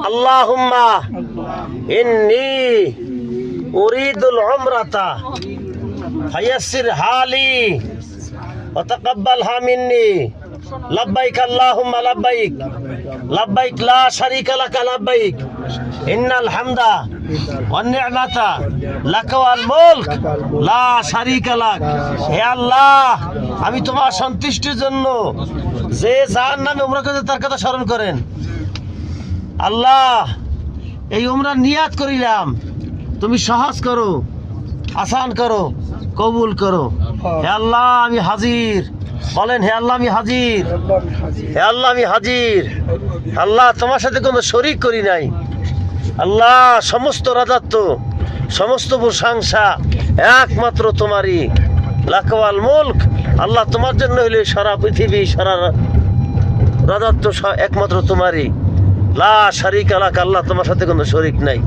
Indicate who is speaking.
Speaker 1: আল্লাহুম্মা ইন্নী উরিদুল উমরাতা ফায়াসসির হালি ওয়া তাকাব্বালহা মিন্নি লাব্বাইক আল্লাহুম্মা লাব্বাইক লাব্বাইক লা শারীকা লাকা লাব্বাইক ইন্নাল হামদা ওয়ান নি'মাতা লাকা ওয়াল মুলক লা শারীকা লাক। হে আল্লাহ, আমি তোমার সন্তুষ্টির জন্য যে যার নামে উমরা করে তার কথা স্মরণ করেন। আল্লাহ, এই উমরা নিয়াত করিলাম, তুমি সহজ করো, আসান করো, কবুল করো। হে আল্লাহ, আমি হাজির। বলেন, হে আল্লাহ আমি হাজির, হে আল্লাহ আমি হাজির। আল্লাহ, তোমার সাথে কোনো শরীক করি নাই। আল্লাহ, সমস্ত রাজত্ব, সমস্ত প্রশংসা একমাত্র তোমারই। লাকাওয়াল মুলক, আল্লাহ তোমার জন্য হইলে সারা পৃথিবী, সারা রাজত্ব একমাত্র তোমারই। লা শারীকা লাক, আল্লাহ তোমার সাথে কোনো শরীক নাই।